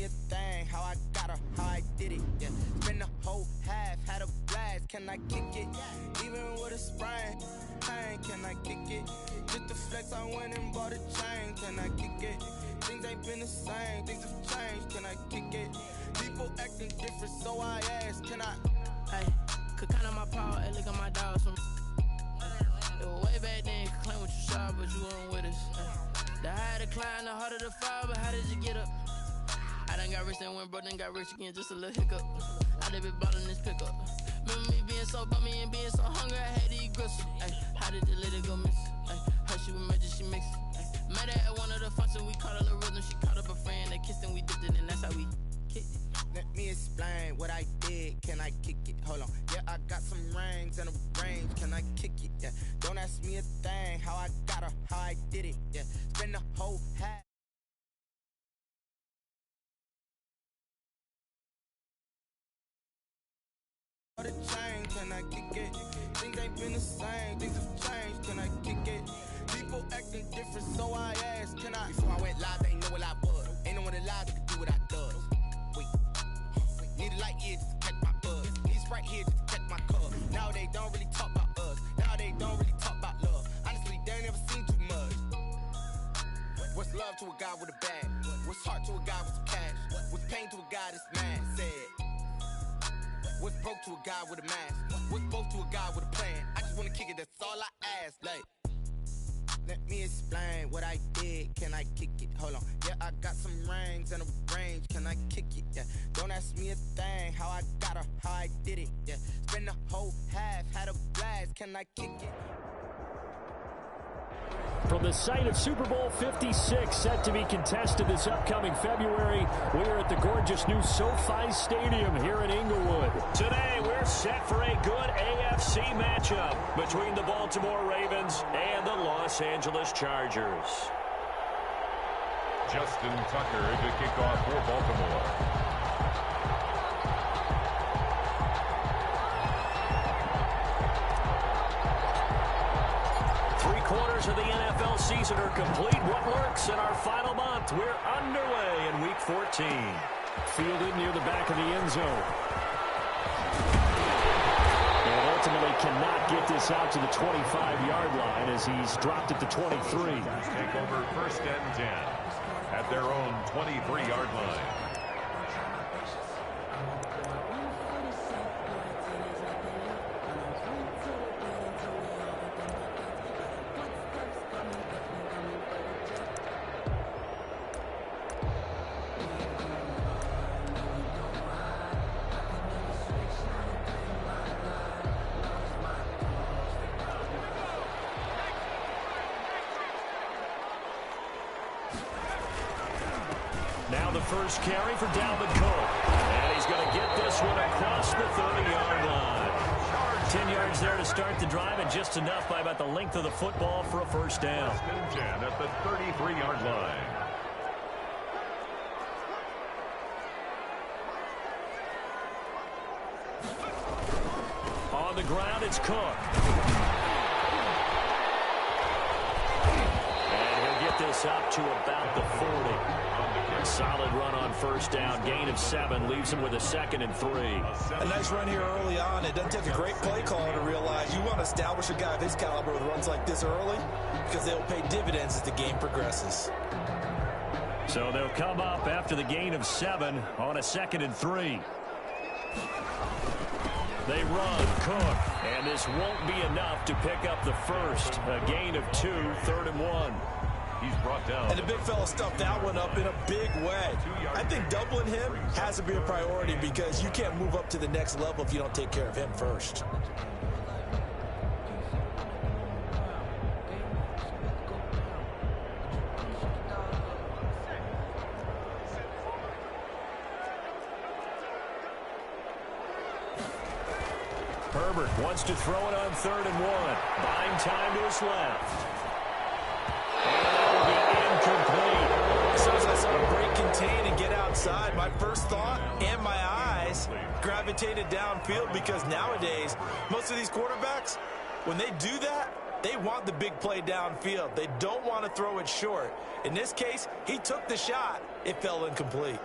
a thing, how I got her, how I did it, yeah. Spend the whole half, had a blast, can I kick it? Even with a sprain, pain, can I kick it? Just to flex, I went and bought a chain, can I kick it? Things ain't been the same, things have changed, can I kick it? People acting different, so I ask, can I? Hey, could count on my power, hey, look at my dogs from. It was way back then, could claim what you saw, but you weren't with us. The higher the climb, the harder the fall, but how did you get up? I done got rich, then went broke, then got rich again, just a little hiccup. I done been ballin' this pickup. Remember me being so bummy and being so hungry, I had to eat gristle. Ay, how did the lady go miss? Ay, her she was magic, she mixed. Met her at one of the functions, we caught a little rhythm, she caught up a friend, they kissed and we dipped it, and that's how we kicked it. Let me explain what I did, can I kick it? Hold on, yeah, I got some rings and a range, can I kick it? Yeah, don't ask me a thing, how I got her, how I did it, yeah. Spend the whole half. The chain, can I kick it? Things ain't been the same, things have changed, can I kick it? People acting different, so I ask, can I? Before I went live, they ain't know what I was. Ain't no one alive that could do what I does. Wait, need a light here just to catch my buzz. Need Sprite here just to catch my cub. Now they don't really talk about us. Now they don't really talk about love. Honestly, they ain't never seen too much. What's love to a guy with a bag? What's heart to a guy with some cash? What's pain to a guy that's mad? Said. What's broke to a guy with a mask? What's both to a guy with a plan? I just wanna kick it, that's all I ask. Like, let me explain what I did, can I kick it? Hold on, yeah, I got some rings and a range, can I kick it? Yeah, don't ask me a thing, how I got her, how I did it? Yeah, spend the whole half, had a blast, can I kick it? From the site of Super Bowl 56, set to be contested this upcoming February, we are at the gorgeous new SoFi Stadium here in Inglewood. Today, we're set for a good AFC matchup between the Baltimore Ravens and the Los Angeles Chargers. Justin Tucker to kick off for Baltimore. Of the NFL season are complete. What works in our final month? We're underway in Week 14. Fielded near the back of the end zone. And ultimately cannot get this out to the 25-yard line as he's dropped it to 23. Take over 1st and 10 at their own 23-yard line. Now the first carry for Dalvin Cook. And he's going to get this one across the 30-yard line. 10 yards there to start the drive, and just enough by about the length of the football for a first down. 1st and 10 at the 33-yard line. On the ground, it's Cook. And he'll get this up to about the 40. Solid run on first down. Gain of 7 leaves him with a 2nd and 3. A nice run here early on. It doesn't take a great play caller to realize you want to establish a guy of his caliber with runs like this early because they'll pay dividends as the game progresses. So they'll come up after the gain of 7 on a 2nd and 3. They run, Cook, and this won't be enough to pick up the first. A gain of 2, 3rd and 1. He's brought down. And the big fella stuffed that one up in a big way. I think doubling him has to be a priority because you can't move up to the next level if you don't take care of him first. Herbert wants to throw it on 3rd and 1. Buying time to his left. As soon as I saw him break, contain, and get outside, my first thought and my eyes gravitated downfield because nowadays, most of these quarterbacks, when they do that, they want the big play downfield. They don't want to throw it short. In this case, he took the shot. It fell incomplete.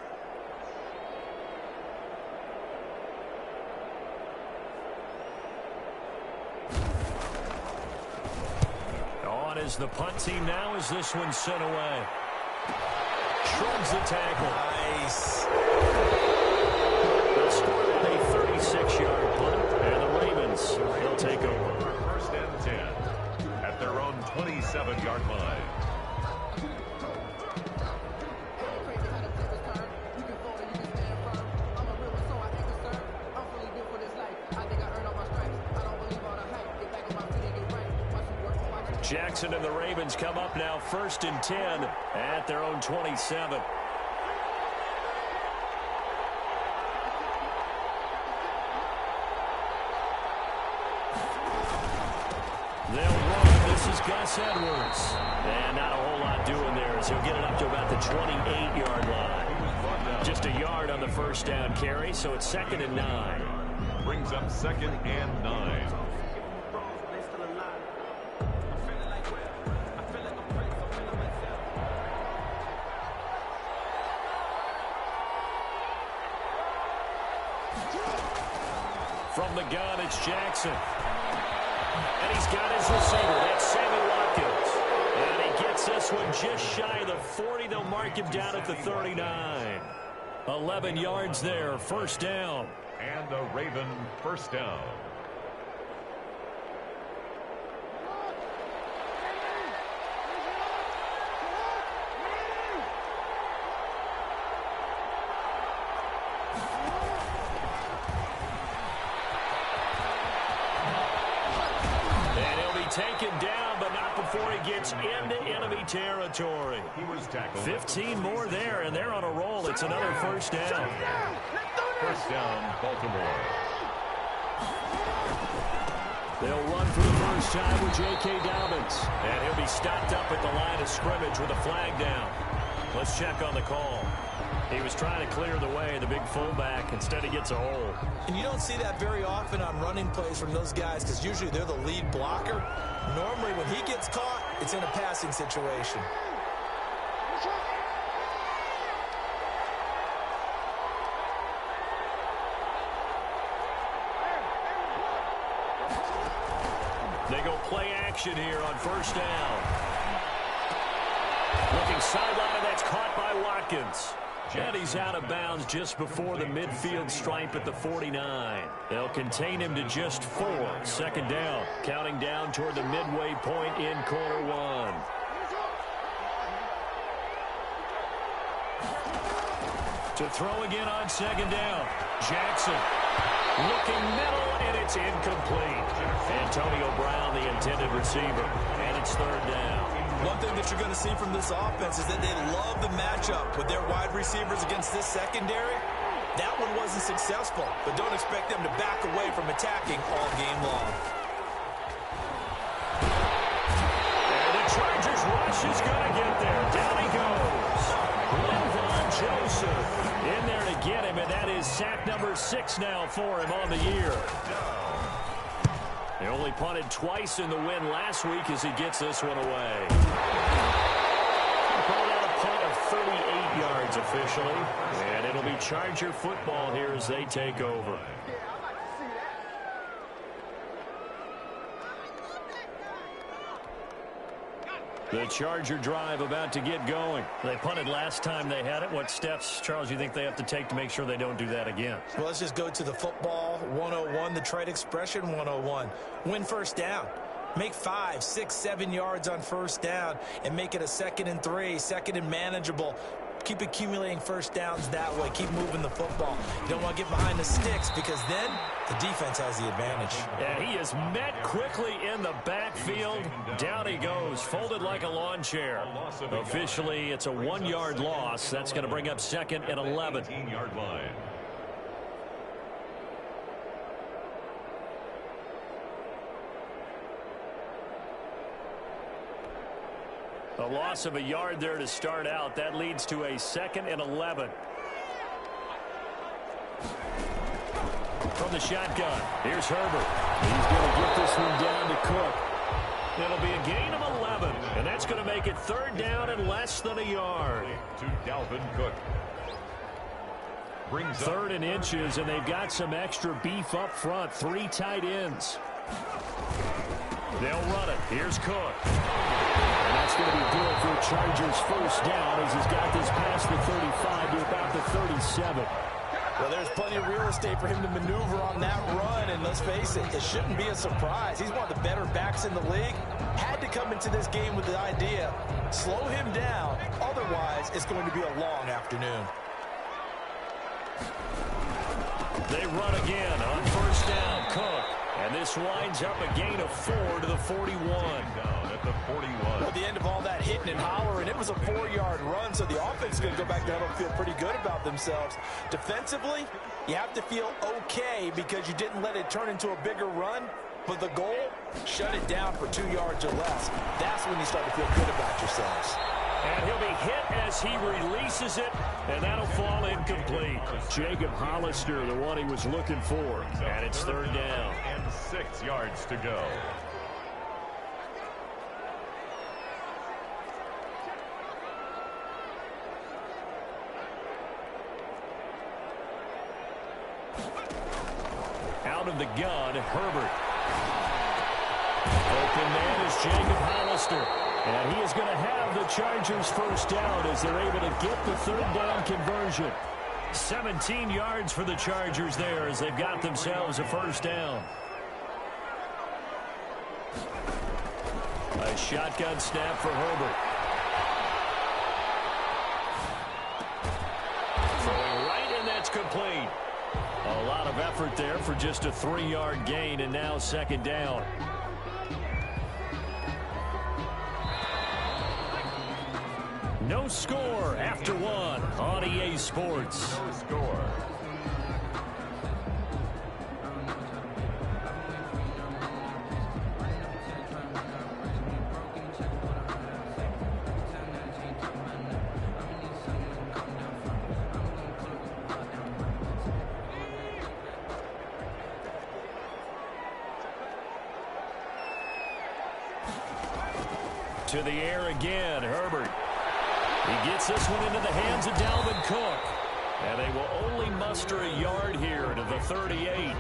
as the punt team now as this one's sent away. Shrugs the tackle. Nice. They'll score at a 36-yard punt, and the Ravens, they'll take over. First and 10 at their own 27-yard line. Jackson and the Ravens come up now first and 10 at their own 27. They'll run. This is Gus Edwards. And not a whole lot doing there as he'll get it up to about the 28-yard line. Just a yard on the first down carry, so it's 2nd and 9. Brings up 2nd and 9. From the gun, it's Jackson. And he's got his receiver. That's Sammy Watkins. And he gets this one just shy of the 40. They'll mark him down at the 39. 11 yards there, first down. And a Raven first down. Taken down, but not before he gets into enemy territory. He was tackled. 15 more there, and they're on a roll. It's another first down. First down, Baltimore. They'll run for the first time with J.K. Dobbins. And he'll be stopped up at the line of scrimmage with a flag down. Let's check on the call. He was trying to clear the way, the big fullback. Instead, he gets a hole. And you don't see that very often on running plays from those guys because usually they're the lead blocker. Normally, when he gets caught, it's in a passing situation. They go play action here on first down. Looking sideline, and that's caught by Watkins. And he's out of bounds just before the midfield stripe at the 49. They'll contain him to just 4. Second down. Counting down toward the midway point in quarter one. To throw again on second down. Jackson looking middle, and it's incomplete. Antonio Brown, the intended receiver. And it's third down. One thing that you're going to see from this offense is that they love the matchup with their wide receivers against this secondary. That one wasn't successful, but don't expect them to back away from attacking all game long. And the Chargers rush is going to get there. Down he goes. Levon Joseph in there to get him, and that is sack number 6 now for him on the year. They only punted twice in the win last week as he gets this one away. Called out a punt of 38 yards officially. And it'll be Charger football here as they take over. The Charger drive about to get going. They punted last time they had it. What steps, Charles, you think they have to take to make sure they don't do that again? Well, let's just go to the football 101, the trade expression 101. Win first down. Make 5, 6, 7 yards on first down and make it a 2nd and 3, 2nd and manageable. Keep accumulating first downs that way. Keep moving the football. You don't want to get behind the sticks because then the defense has the advantage. And he is met quickly in the backfield. Down he goes, folded like a lawn chair. Officially, it's a 1-yard loss. That's going to bring up 2nd and 11. 18-yard line. A loss of a yard there to start out. That leads to a 2nd and 11. From the shotgun, here's Herbert. He's going to get this one down to Cook. It'll be a gain of 11, and that's going to make it 3rd down and less than a yard. To Dalvin Cook. Brings 3rd and inches, and they've got some extra beef up front. 3 tight ends. They'll run it. Here's Cook. that's going to be good for Chargers first down as he's got this past the 35 to about the 37. Well, there's plenty of real estate for him to maneuver on that run, and let's face it, it shouldn't be a surprise. He's one of the better backs in the league. Had to come into this game with the idea, slow him down, otherwise it's going to be a long afternoon. They run again on first down, Cook. And this winds up a gain of 4 to the 41. Down at the 41. At the end of all that hitting and hollering, it was a 4-yard run, so the offense is going to go back down and feel pretty good about themselves. Defensively, you have to feel okay because you didn't let it turn into a bigger run. But the goal, shut it down for 2 yards or less. That's when you start to feel good about yourselves. And he'll be hit as he releases it, and that'll fall incomplete. Jacob Hollister, the one he was looking for. And it's third down. And 6 yards to go. Out of the gun, Herbert. Open man is Jacob Hollister. And he is going to have the Chargers first down as they're able to get the third down conversion. 17 yards for the Chargers there as they've got themselves a first down. A shotgun snap for Herbert. Throwing right, and that's complete. A lot of effort there for just a 3-yard gain, and now second down. No score after one on EA Sports. No score. To the air again, Herbert. He gets this one into the hands of Dalvin Cook. And they will only muster a yard here to the 38.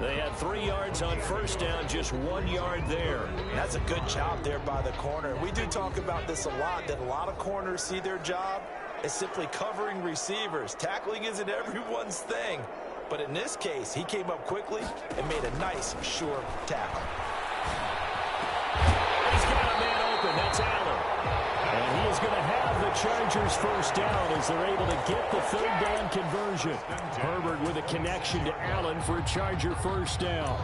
They had 3 yards on first down, just 1 yard there. That's a good job there by the corner. We do talk about this a lot, that a lot of corners see their job as simply covering receivers. Tackling isn't everyone's thing. But in this case, he came up quickly and made a nice, sure tackle. He's got a man open. That's Allen. And he is going to have the Chargers first down as they're able to get the third down conversion. Herbert with a connection to Allen for a Charger first down.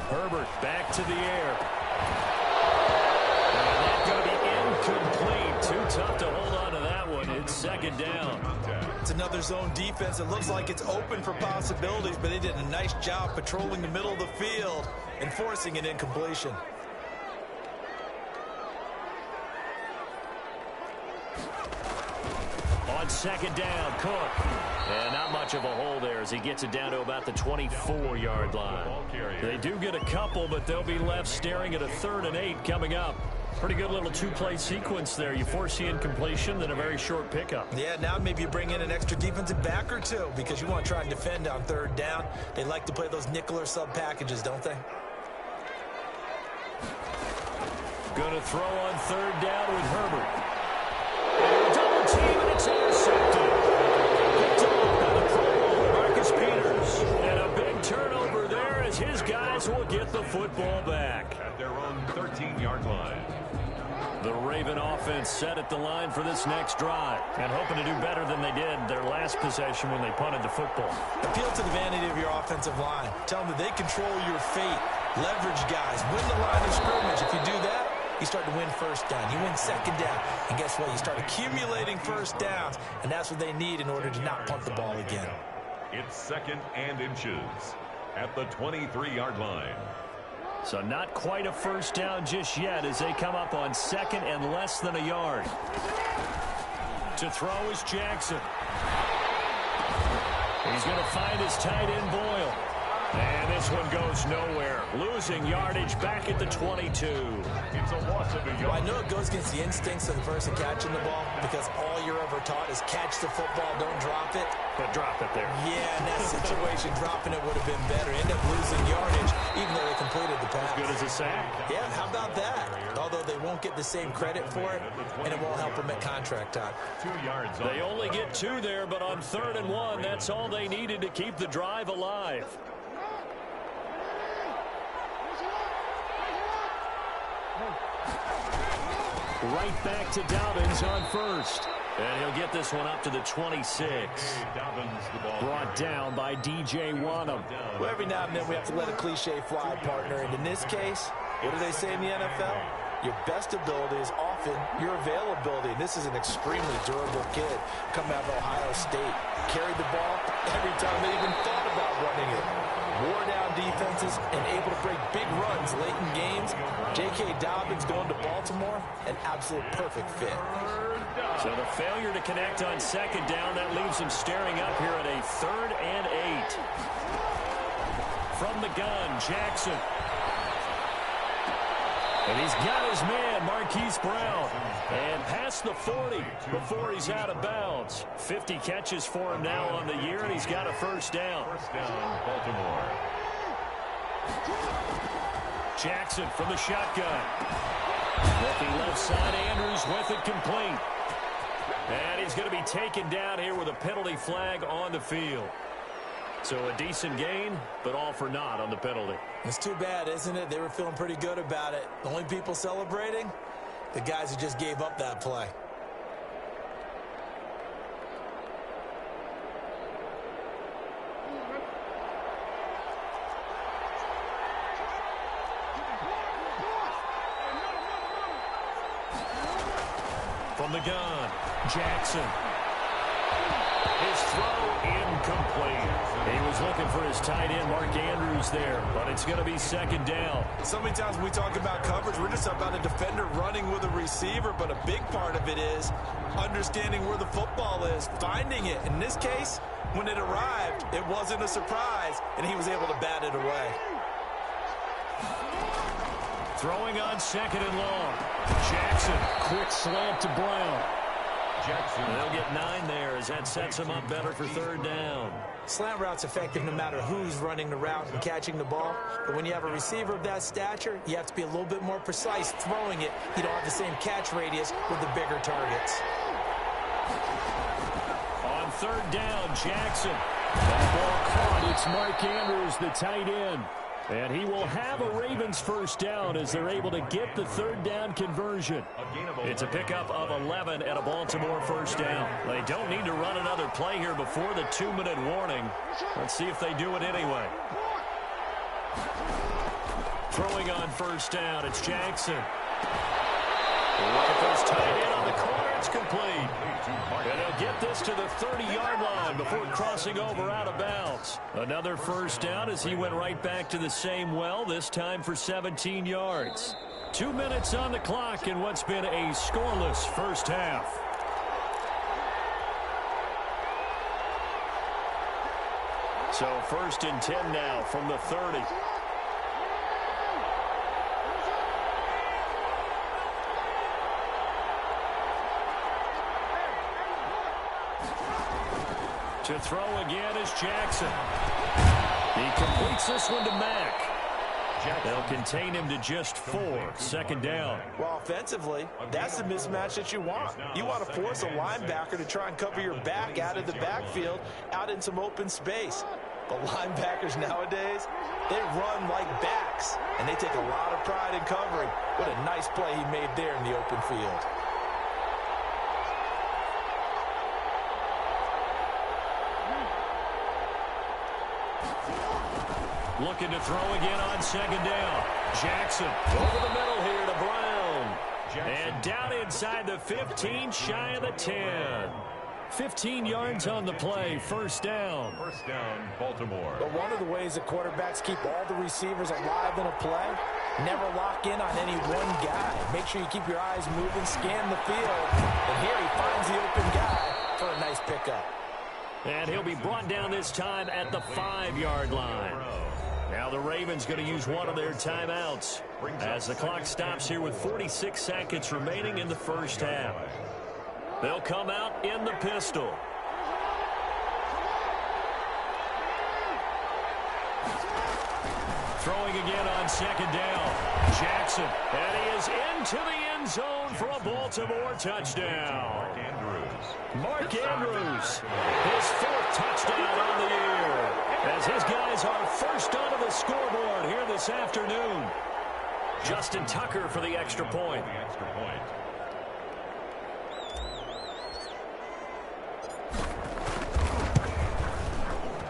Herbert back to the air. And that's going to be incomplete. Too tough to hold on to that one. It's second down. It's another zone defense. It looks like it's open for possibilities, but they did a nice job patrolling the middle of the field and forcing an incompletion. On second down, Cook. And not much of a hole there as he gets it down to about the 24-yard line. They do get a couple, but they'll be left staring at a 3rd and 8 coming up. Pretty good little 2-play sequence there. You force the incompletion, then a very short pickup. Yeah, now maybe you bring in an extra defensive back or two because you want to try and defend on 3rd down. They like to play those nickel or sub packages, don't they? Going to throw on 3rd down with Herbert. And double team, and it's intercepted. Picked off by the Pro Marcus Peters. And a big turnover there as his guys will get the football back. At their own 13-yard line. The Raven offense set at the line for this next drive and hoping to do better than they did their last possession when they punted the football. Appeal to the vanity of your offensive line. Tell them that they control your fate. Leverage guys. Win the line of scrimmage. If you do that, you start to win first down. You win second down. And guess what? You start accumulating first downs, and that's what they need in order to not punt the ball again. It's 2nd and inches at the 23-yard line. So not quite a first down just yet as they come up on 2nd and less than a yard. To throw is Jackson. He's going to find his tight end Boyle. And this one goes nowhere. Losing yardage back at the 22. It's a loss of a yard. Well, I know it goes against the instincts of the person catching the ball because all you're ever taught is catch the football, don't drop it. But drop it there. Yeah, in that situation, dropping it would have been better. End up losing yardage, even though they completed the pass. As good as a sack. Yeah, how about that? Although they won't get the same credit for it, and it won't help them at contract time. 2 yards. They only get 2 there, but on 3rd and 1, that's all they needed to keep the drive alive. Right back to Dobbins on 1st. And he'll get this one up to the 26. Brought down by DJ Wanham. Well, every now and then we have to let a cliche fly, partner. And in this case, what do they say in the NFL? Your best ability is often your availability. And this is an extremely durable kid coming out of Ohio State. Carried the ball every time they even thought about running it. Wore down defenses and able to break big runs late in games. J.K. Dobbins going to Baltimore, an absolute perfect fit. So the failure to connect on 2nd down, that leaves him staring up here at a 3rd and 8. From the gun, Jackson. And he's got his man, Marquise Brown. And past the 40 before he's out of bounds. 50 catches for him now on the year, and he's got a 1st down. 1st down, Baltimore. Jackson from the shotgun. Looking left side, Andrews with it complete. And he's going to be taken down here with a penalty flag on the field. So a decent gain, but all for naught on the penalty. It's too bad, isn't it? They were feeling pretty good about it. The only people celebrating, the guys who just gave up that play. From the gun, Jackson. His throw incomplete. He was looking for his tight end, Mark Andrews, there, but it's going to be 2nd down. So many times when we talk about coverage, we're just about a defender running with a receiver, but a big part of it is understanding where the football is, finding it. In this case, when it arrived, it wasn't a surprise, and he was able to bat it away. Throwing on 2nd and long. Jackson, quick slant to Brown. Jackson. They'll get 9 there as that sets him up better for 3rd down. Slant route's effective no matter who's running the route and catching the ball. But when you have a receiver of that stature, you have to be a little bit more precise throwing it. You don't have the same catch radius with the bigger targets. On 3rd down, Jackson. That ball caught. It's Mark Andrews, the tight end. And he will have a Ravens 1st down as they're able to get the 3rd down conversion. It's a pickup of 11 and a Baltimore 1st down. They don't need to run another play here before the 2-minute warning. Let's see if they do it anyway. Throwing on 1st down, it's Jackson. Looking for his tight end on the corner, it's complete. And he'll get this to the 30-yard line before crossing over out of bounds. Another 1st down as he went right back to the same well, this time for 17 yards. 2 minutes on the clock in what's been a scoreless 1st half. So 1st and 10 now from the 30. To throw again is Jackson. He completes this one to Mack. They'll contain him to just 4. 2nd down. Well, offensively, that's the mismatch that you want. You want to force a linebacker to try and cover your back out of the backfield, out in some open space. But linebackers nowadays, they run like backs, and they take a lot of pride in covering. What a nice play he made there in the open field. Looking to throw again on 2nd down. Jackson over the middle here to Brown. And down inside the 15, shy of the 10. 15 yards on the play, 1st down. 1st down, Baltimore. But one of the ways that quarterbacks keep all the receivers alive in a play, never lock in on any one guy. Make sure you keep your eyes moving, scan the field. And here he finds the open guy for a nice pickup. And he'll be brought down this time at the 5-yard line. Now the Ravens going to use one of their timeouts as the clock stops here with 46 seconds remaining in the first half. They'll come out in the pistol. Throwing again on second down. Jackson, and he is into the end zone for a Baltimore touchdown. Mark Andrews, his fourth touchdown on the year, as his guys are first onto the scoreboard here this afternoon. Justin Tucker for the extra point.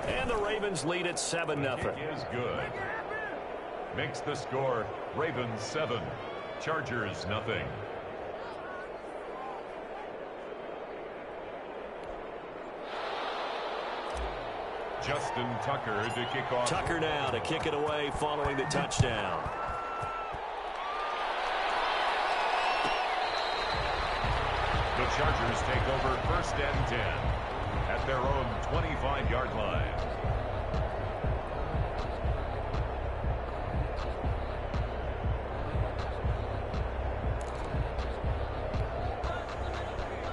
And the Ravens lead at 7-0. It is good. Makes the score Ravens 7, Chargers nothing. Justin Tucker to kick off. Tucker now to kick it away following the touchdown. The Chargers take over 1st and 10 at their own 25-yard line.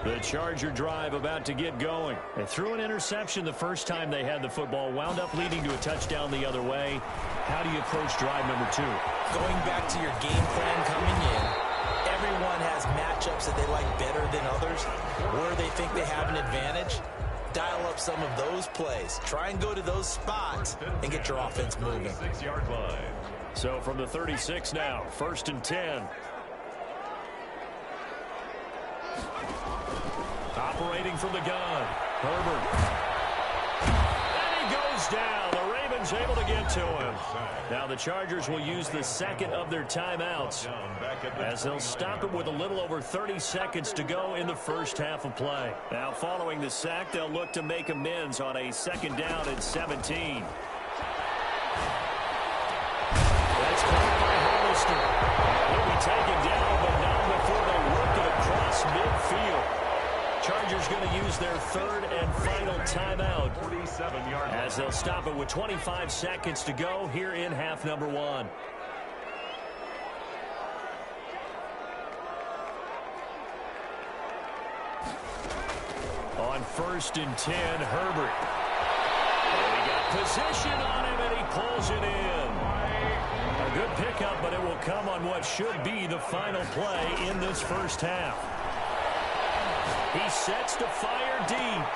The Charger drive about to get going. They threw an interception the first time they had the football, wound up leading to a touchdown the other way. How do you approach drive number 2? Going back to your game plan coming in, everyone has matchups that they like better than others, where they think they have an advantage. Dial up some of those plays. Try and go to those spots and get your offense moving. 6-yard line. So from the 36 now, 1st and 10. Operating from the gun, Herbert. And he goes down. The Ravens able to get to him. Now the Chargers will use the second of their timeouts as they'll stop it with a little over 30 seconds to go in the first half of play. Now following the sack, they'll look to make amends on a 2nd down and 17. That's caught by Hollister. He'll be taken down, but not before they work it across midfield. Chargers going to use their 3rd and final timeout as they'll stop it with 25 seconds to go here in half number 1. On 1st and 10, Herbert. And he got position on him, and he pulls it in. A good pickup, but it will come on what should be the final play in this first half. He sets to fire deep.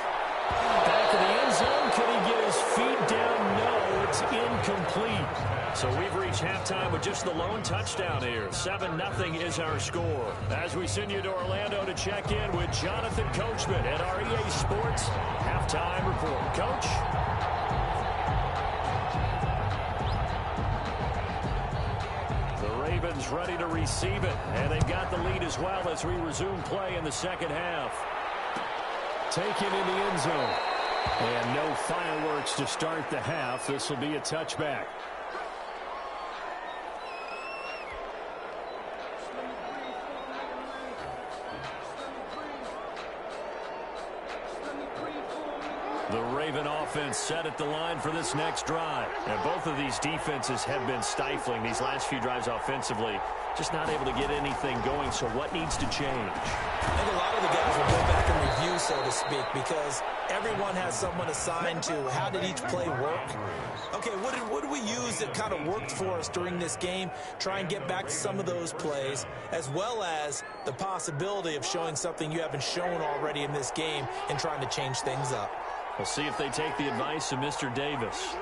Back of the end zone. Can he get his feet down? No, it's incomplete. So we've reached halftime with just the lone touchdown here. 7-0 is our score. As we send you to Orlando to check in with Jonathan Coachman at our EA Sports Halftime Report. Coach? Ravens ready to receive it, and they've got the lead as well as we resume play in the second half. Taken in the end zone, and no fireworks to start the half. This will be a touchback. The Raven offense set at the line for this next drive. And both of these defenses have been stifling these last few drives offensively. Just not able to get anything going, so what needs to change? I think a lot of the guys will go back and review, so to speak, because everyone has someone assigned to how did each play work. Okay, what did we use that kind of worked for us during this game? Try and get back to some of those plays, as well as the possibility of showing something you haven't shown already in this game and trying to change things up. We'll see if they take the advice of Mr. Davis.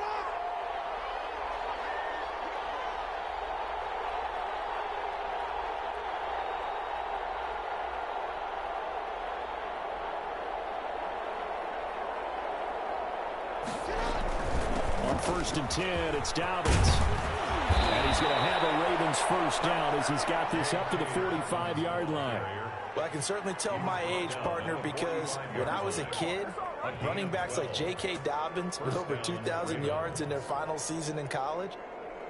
On 1st and 10, it's Dobbins. And he's going to have a Ravens first down as he's got this up to the 45-yard line. Well, I can certainly tell my age, partner, because when I was a kid, running backs like J.K. Dobbins with over 2,000 yards in their final season in college,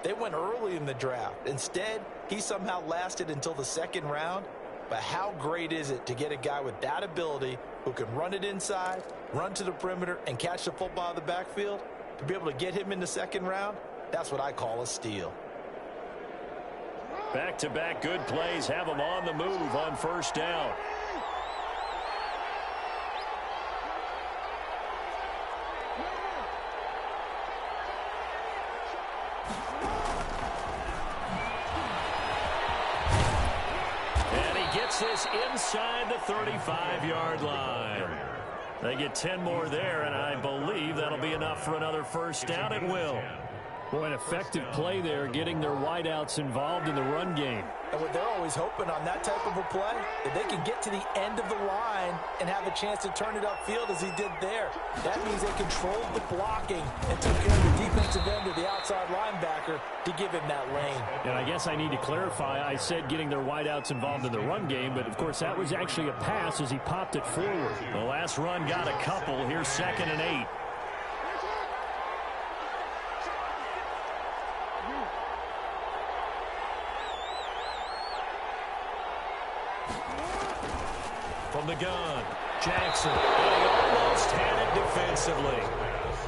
they went early in the draft. Instead, he somehow lasted until the 2nd round. But how great is it to get a guy with that ability who can run it inside, run to the perimeter, and catch the football in the backfield? To be able to get him in the 2nd round, That's what I call a steal. Back-to-back good plays have them on the move on first down. And he gets this inside the 35-yard line. They get 10 more there, and I believe that'll be enough for another first down. It will. Boy, an effective play there, getting their wideouts involved in the run game. And what they're always hoping on that type of a play, if they can get to the end of the line and have a chance to turn it upfield as he did there. That means they controlled the blocking and took care of the defensive end or the outside linebacker to give him that lane. And I guess I need to clarify, I said getting their wideouts involved in the run game, but of course that was actually a pass as he popped it forward. The last run got a couple. Here's 2nd and 8. From the gun, Jackson. And he almost had it defensively.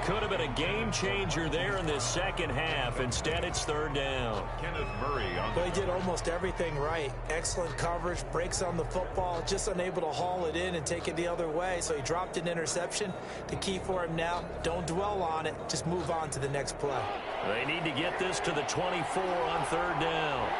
Could have been a game changer there in this second half. Instead, it's 3rd down. Kenneth Murray on Well, he did almost everything right. Excellent coverage, breaks on the football, just unable to haul it in and take it the other way. So he dropped an interception. The key for him now, don't dwell on it. Just move on to the next play. They need to get this to the 24 on 3rd down.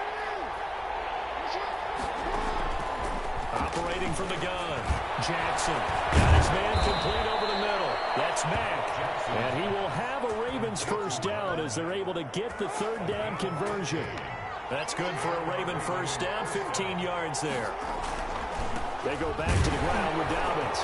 Operating from the gun, Jackson got his man complete over the middle. That's Mack. And he will have a Ravens first down as they're able to get the 3rd down conversion. That's good for a Raven first down, 15 yards there. They go back to the ground with Dobbins.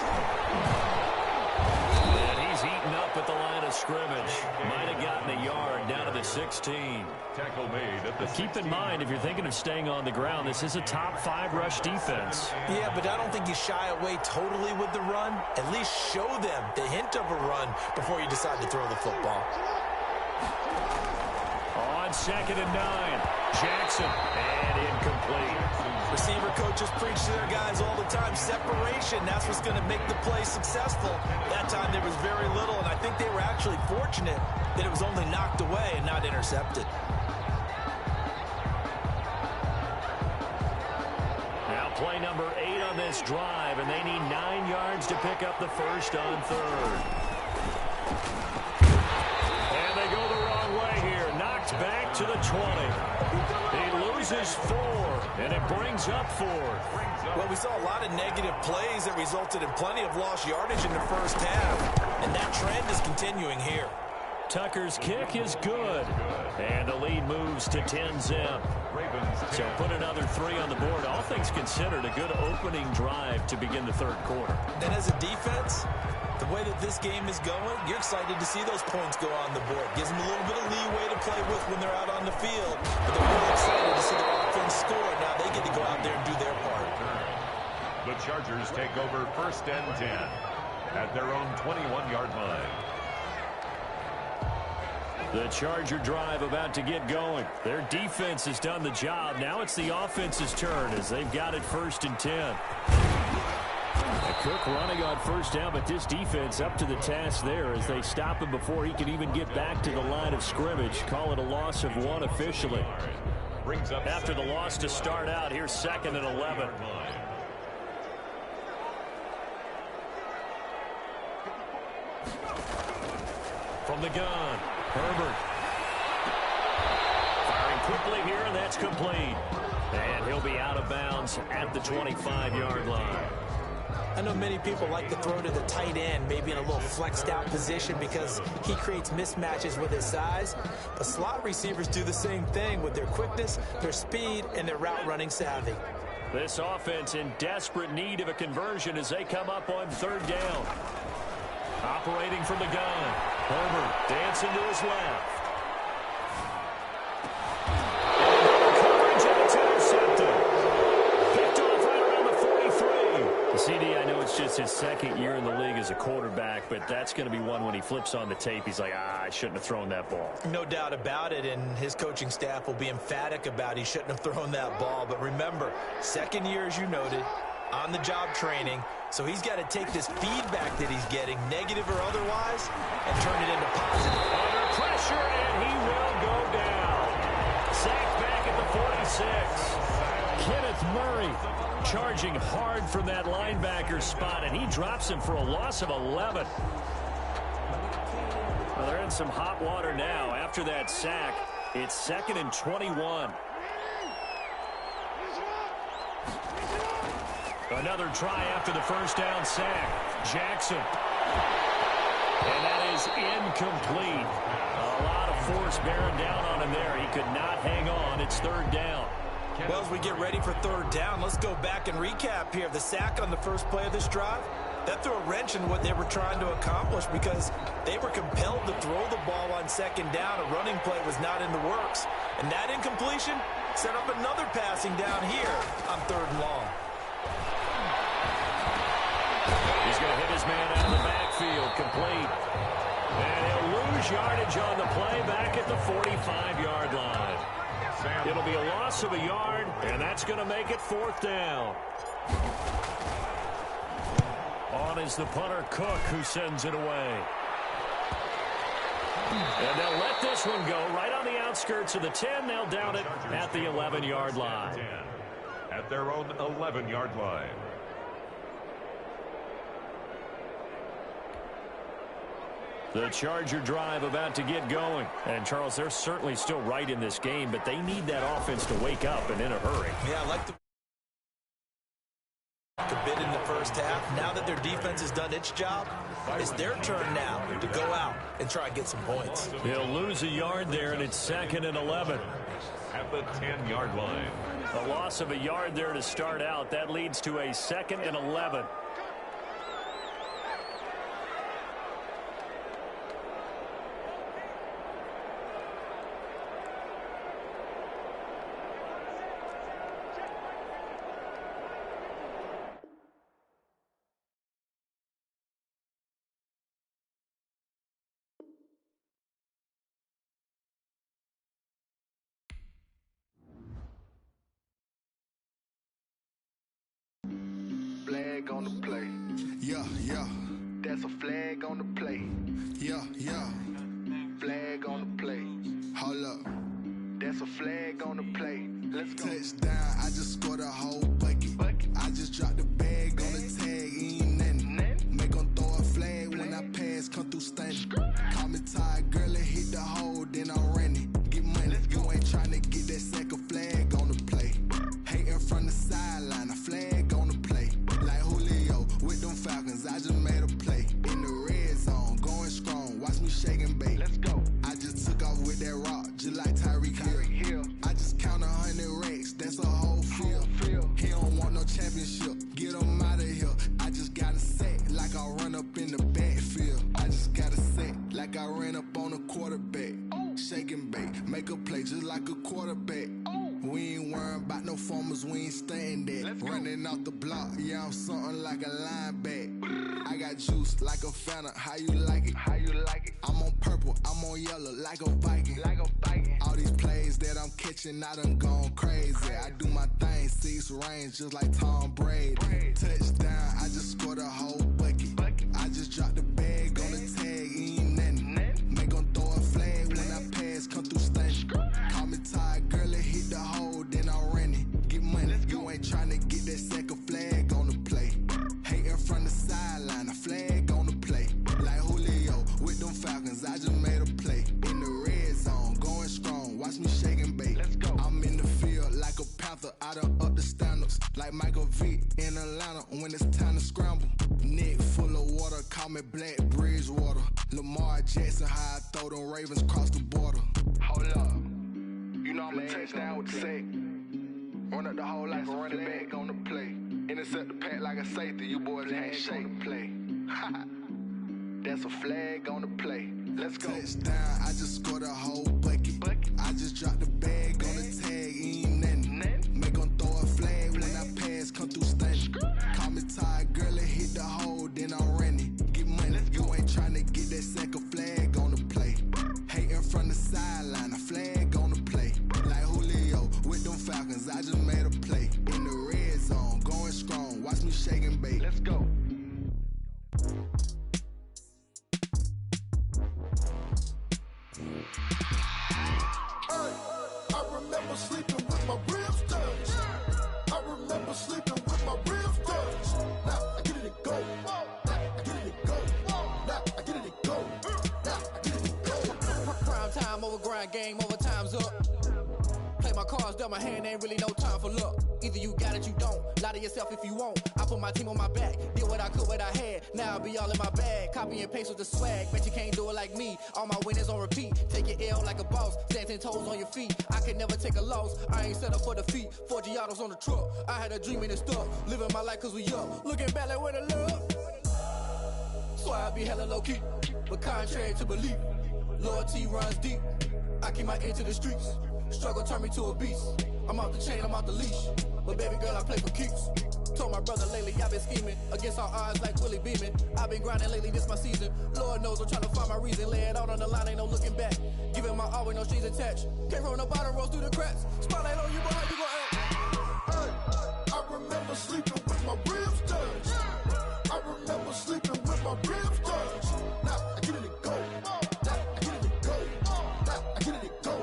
And he's eaten up at the line of scrimmage. Might have gotten a yard down to the 16. tackle made at the Keep in mind, if you're thinking of staying on the ground, this is a top 5 rush defense. Yeah, but I don't think you shy away totally with the run. At least show them the hint of a run before you decide to throw the football. On 2nd and 9, Jackson, and incomplete. Receiver coaches preach to their guys all the time. Separation, that's what's going to make the play successful. That time there was very little, and I think they were actually fortunate that it was only knocked away and not intercepted. Now play number 8 on this drive, and they need 9 yards to pick up the first on 3rd. And they go the wrong way here. Knocked back to the 20. He loses 4, and it brings up 4th. Well, we saw a lot of negative plays that resulted in plenty of lost yardage in the first half, and that trend is continuing here. Tucker's kick is good, and the lead moves to 10-zip. So put another 3 on the board. All things considered, a good opening drive to begin the 3rd quarter. And as a defense, the way that this game is going, you're excited to see those points go on the board. Gives them a little bit of leeway to play with when they're out on the field. But they're really excited to see their offense score. Now they get to go out there and do their part. The Chargers take over 1st and 10 at their own 21-yard line. The Charger drive about to get going. Their defense has done the job. Now it's the offense's turn as they've got it 1st and 10. Cook running on first down, but this defense up to the task there as they stop him before he can even get back to the line of scrimmage. Call it a loss of 1 officially. After the loss to start out, here's 2nd and 11. From the gun, Herbert. Firing quickly here, and that's complete. And he'll be out of bounds at the 25-yard line. I know many people like to throw to the tight end, maybe in a little flexed out position because he creates mismatches with his size. But slot receivers do the same thing with their quickness, their speed, and their route running savvy. This offense in desperate need of a conversion as they come up on 3rd down. Operating from the gun, Herbert dancing to his left. CD, I know it's just his 2nd year in the league as a quarterback, but that's going to be one when he flips on the tape. He's like, I shouldn't have thrown that ball. No doubt about it, and his coaching staff will be emphatic about he shouldn't have thrown that ball. But remember, 2nd year, as you noted, on-the-job training, so he's got to take this feedback that he's getting, negative or otherwise, and turn it into positive. Under pressure, and he will go down. Sacked back at the 46. Kenneth Murray charging hard from that linebacker spot, and he drops him for a loss of 11. Well, they're in some hot water now. After that sack, it's 2nd and 21. Another try after the first down sack. Jackson. And that is incomplete. A lot of force bearing down on him there. He could not hang on. It's 3rd down. Well, as we get ready for 3rd down, let's go back and recap here. The sack on the first play of this drive, that threw a wrench in what they were trying to accomplish because they were compelled to throw the ball on 2nd down. A running play was not in the works. And that incompletion set up another passing down here on 3rd and long. He's going to hit his man out of the backfield, complete. And he'll lose yardage on the play back at the 45-yard line. It'll be a loss of a yard, and that's going to make it 4th down. On is the punter, Cook, who sends it away. And they'll let this one go right on the outskirts of the 10. They'll down it at the 11-yard line. At their own 11-yard line. The Charger drive about to get going. And, Charles, they're certainly still right in this game, but they need that offense to wake up and in a hurry. Yeah, I like a bit in the first half. Now that their defense has done its job, it's their turn now to go out and try and get some points. He'll lose a yard there, and it's 2nd and 11. At the 10-yard line. A loss of a yard there to start out. That leads to a 2nd and 11. Flag on the play. Yeah, yeah. That's a flag on the play. Yeah, yeah. Flag on the play. Hold up. That's a flag on the play. Let's go. Touchdown, I just scored a whole bucket. I just dropped the bag on the tag, ain't nothing. Make them throw a flag when I pass, come through stunning. Call me tired, girl, and hit the hole, then I'm running. Get money, you ain't trying to get that second flag on the play. Hating from the sideline, a flag on the play. Like Julio with them Falcons, I just made a play. In the red zone, going strong, watch me shake and bake. Let's go. I just took off with that rock, just like Tyreek Hill. I just count 100 racks, that's a whole field. He don't want no championship, get him out of here. I just got a set, like I run up in the backfield. I just got a set, like I ran up on a quarterback. Shake and bake, make a play just like a quarterback. We ain't worrying about no formers, we ain't staying there. Running off the block, yeah, I'm something like a linebacker. I got juice like a Fanta, how you like it? How you like it? I'm on purple, I'm on yellow, like a Viking. Like a Viking. All these plays that I'm catching, I done gone crazy. I do my thing, 6 range, just like Tom Brady. Touchdown, I just scored a whole bucket. I just dropped the bag on the tag, ain't nothing. Make them throw a flag when I pass, come through stunning. Call me tired, girl, and hit the hole, then I'm running. Get money, you ain't trying to get that second flag on the play. Hating from the sideline, a flag on the play. Like Julio with them Falcons, I just made a play. In the red zone, going strong, watch me shake and bake. Let's go. I'm in the field like a Panther, I done up the standards. Like Michael Vick in Atlanta when it's time to scramble. Neck full of water, call me Black Bridgewater. Lamar Jackson, how I throw them Ravens cross the border. Hold up. You know I'm a touchdown with the sack. Run up the whole like a running back on the play. Intercept the pack like a safety. You boys ain't shake the play. That's a flag on the play. Let's go. Touchdown, I just scored a whole bucket. I just dropped the bag on the tag, ain't nothing. Make them throw a flag when I pass, come through stunning. Call me tired, girl, and hit the hole, then I'm running. Get money, you ain't trying to get that second flag on the play. Hating from the sideline, a flag on the play. Like Julio with them Falcons, I just made a play. In the red zone, going strong, watch me shake and bake. Let's go. I remember sleeping with my ribs touched. I remember sleeping with my ribs touched. Now I get it and go. Now I get it and go. Now I get it and go. Now I get it and go. Prime time over grind game, over time's up. Play my cards, dealt my hand, ain't really no time for luck. Either you got it, you don't. Lie to yourself if you won't. I put my team on my back, did what I could, what I had. Now I'll be all in my bag. Copy and paste with the swag. Bet you can't do it like me. All my winners on repeat. Take your L like a boss. Stand 10 toes on your feet. I can never take a loss. I ain't set up for defeat. 4 Giottos on the truck. I had a dream and it stuck. Living my life cause we up. Looking back like where the love. So I be hella low key. But contrary to belief, loyalty runs deep. I keep my ear to the streets. Struggle turned me to a beast. I'm off the chain, I'm off the leash. But baby girl, I play for keeps. Told my brother lately, I've been scheming against all odds like Willie Beeman. I've been grinding lately, this my season. Lord knows I'm trying to find my reason. Lay it out on the line, ain't no looking back. Giving my all with no strings attached. Came from the bottom, rose through the cracks. Spotlight on you, boy, how you gon' act? I remember sleeping with my ribs touched. I remember sleeping with my ribs touched. Now I get it and go. Now I get it and go. Now I get it and go.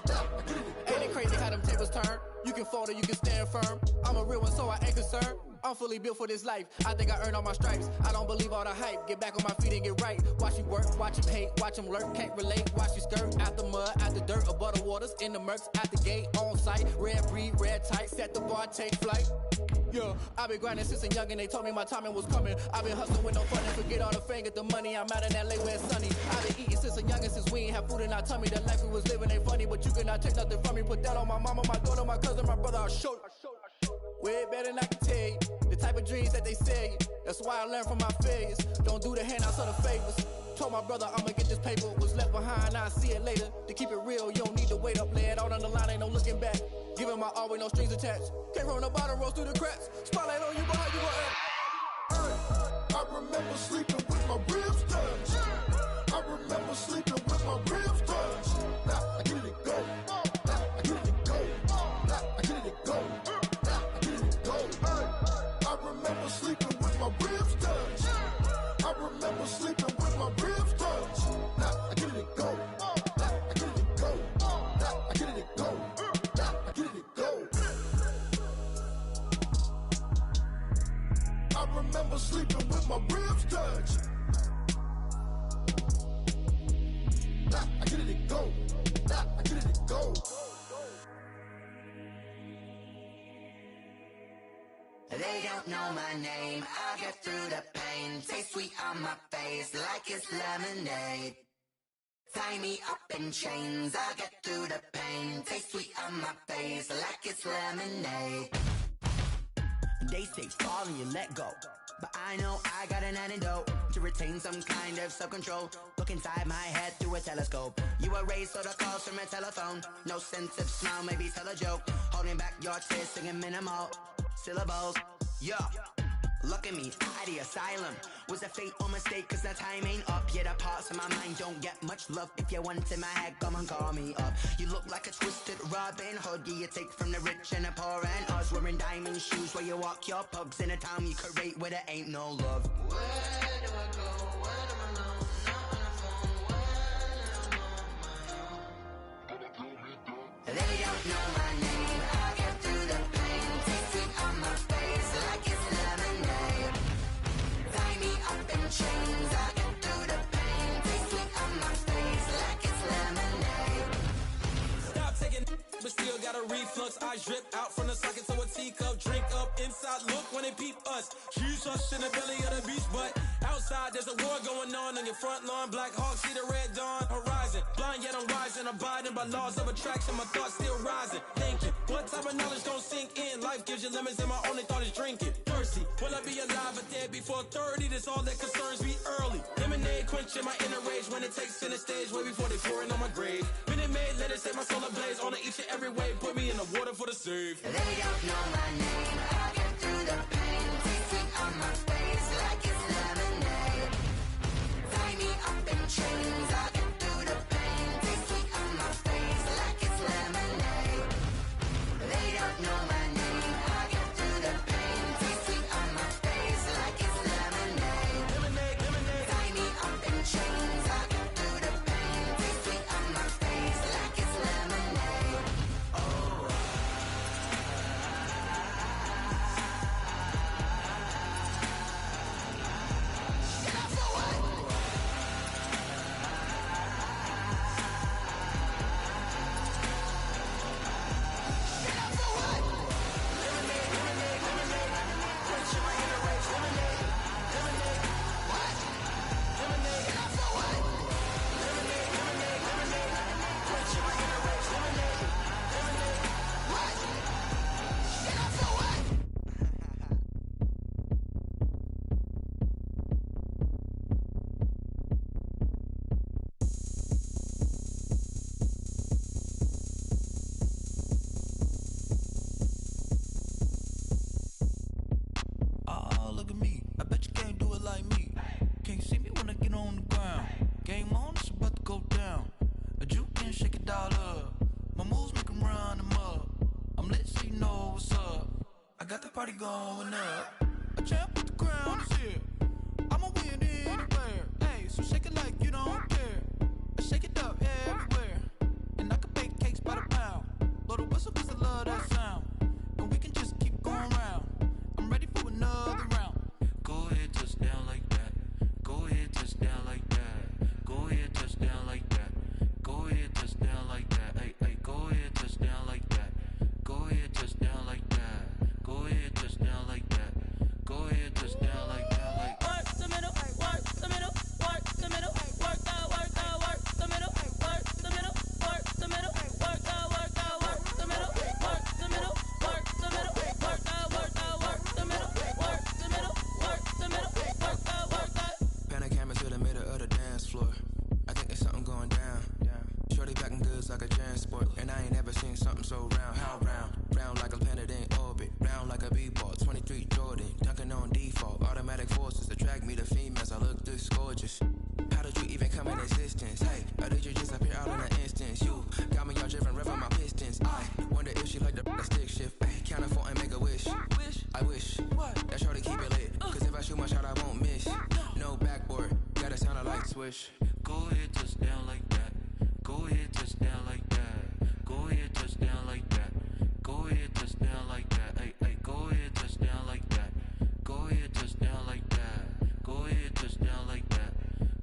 Now I get it and go. Ain't it crazy how them tables turn? You can fold or you can stand firm. I'm a real one, so I ain't concerned. I'm fully built for this life. I think I earned all my stripes. I don't believe all the hype. Get back on my feet and get right. Watch you work, watch him hate, watch him lurk. Can't relate, watch you skirt. Out the mud, out the dirt, above the waters, in the murks, out the gate, on site. Red breed, red tight, set the bar, take flight. Yeah, I've been grinding since a youngin'. They told me my timing was coming. I've been hustling with no fun and forget all the fame, get the money. I'm out in LA where it's sunny. I've been eating since a youngin', since we ain't have food in our tummy. The life we was living ain't funny, but you cannot take nothing from me. Put that on my mama, my daughter, my cousin, my brother. I'll show you. Way better than I can tell you. The type of dreams that they sell you. That's why I learned from my failures. Don't do the handouts or the favors. Told my brother I'ma get this paper. Was left behind, I'll see it later. To keep it real, you don't need to wait up. Lay it out on the line, ain't no looking back. Giving my all with no strings attached. Came from the bottom, rose through the cracks. Spotlight on you, but how you gon' act? I remember sleeping with my ribs touched. I remember sleeping with my ribs touched. Now I get it and go. Now I get it and go. Now I get it and go. Now I get it and go. I remember sleeping with my ribs touched. I remember sleeping with my ribs touched. Now I get it and go. Now I get it and go. Now I get it and go. Now I get it and go. I remember sleeping with my ribs touched. Now I get it and go. Now I get it and go. They don't know my name, I get through the pain. Taste sweet on my face like it's lemonade. Tie me up in chains, I get through the pain. Taste sweet on my face like it's lemonade. They say fall and you let go, but I know I got an antidote to retain some kind of self-control. Look inside my head through a telescope. You erase all the calls from a telephone. No sense of smile, maybe tell a joke. Holding back your tears, singing minimal syllables. Yo, look at me, at the asylum. Was a fate or mistake, cause the time ain't up. Yet the parts of my mind don't get much love. If you want in my head, come and call me up. You look like a twisted Robin Hood. Yeah, you take from the rich and the poor and us. Wearing diamond shoes where you walk your pugs. In a town you create where there ain't no love. Where do I go? When I'm alone? Not on the phone. When I'm on my own. They don't know my name. I get through the pain. Taste sweet on my face like it's lemonade. Tie me up in chains. I get through the pain. Taste sweet on my face like it's lemonade. Stop taking but still got a reflux. I drip out from the socket to a teacup. Drink up inside, look when they peep us. She's us in the belly of the beach, but outside there's a war going on your front lawn. Black Hawk, see the red dawn horizon. Blind yet I'm rising, abiding by laws of attraction. My thoughts still rising, thinking what type of knowledge gon' sink in? Life gives you lemons and my only thought is drinking. Thirsty, will I be alive or dead before 30? That's all that concerns me early. Lemonade quenching my inner rage when it takes center stage way before they pouring on my grave. Minute Maid, let it set my soul ablaze on each and every way. Put me in the water for the save. They don't know my name. I get through the pain. Taste sweet on my face like it's lemonade. Tie me up in chains. I get through the pain. Taste sweet on my face like it's lemonade. They don't know my name. I get through the pain. Taste sweet on my face like it's lemonade. Lemonade, lemonade. Tie me up in chains. I get through the pain. Taste sweet on my face on the ground. Game on, it's about to go down. A juke and shake it all up. My moves make 'em run them up. I'm lit so you know what's up. I got the party going up. A champ with the crown is here. I'ma win anywhere. Hey, so shake it like you don't care. I shake it up everywhere. And I can bake cakes by the pound. Blow the whistle 'cause I love that sound. And we can just keep going round. I'm ready for another round. Go ahead, touch down like that. Go ahead, touch down like that. Go ahead, touch down like that. Go ahead, touch down like that. Hey, hey, go ahead, touch down like that. Go ahead, touch down like that. Go ahead, touch down like that. Go ahead, touch down like that. Like work the middle, work the middle, work the middle, work out, work out, work the middle, work the middle, work the middle, work out, work out, work the middle, work the middle, work the middle, work out, work out, work the middle, work the middle, work the middle, work out, work out. Pan a camera to the middle of the dance floor. I think there's something going down. Shorty packing goods like a transport, and I ain't never seen something so round. How round? Round like a planet in orbit, round like a b-ball. 23 Jordan, dunking on default. Automatic forces attract me to females. I look this gorgeous. How did you even come in existence? Hey, or did you just appear out in an instance? You got me all driven, revving my pistons. I wonder if she like the stick shift. Ay, count a four and make a wish. I wish that shorty keep it lit. 'Cause if I shoot my shot, I won't miss. No backboard, gotta sound a light switch. go ahead, touch down like that. Go ahead, touch down like that. Go ahead, touch down like that. Go ahead, touch down like that. Hey, hey, go ahead, touch down like that. Go ahead, touch down like that. Go ahead, touch down like that.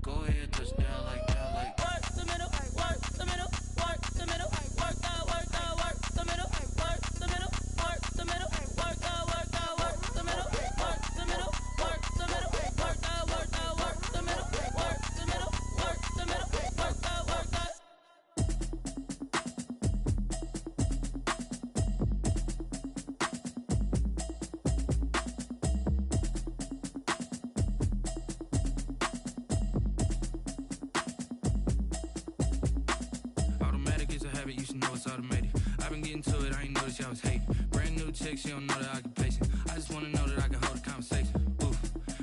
Go ahead, touch down like that. Like work the middle, work the middle, work the middle, work out, work out, work the middle, work the middle, work the middle, work out, work out, work the middle, work the middle, work the middle, work out, work out, work the middle, work the middle, work the middle, work out, work out. automatic is a habit, you should know it's automated. I've been getting to it, I ain't noticed y'all was hating. Brand new chick, she don't know the occupation. I just wanna know that I can hold a conversation. Oof,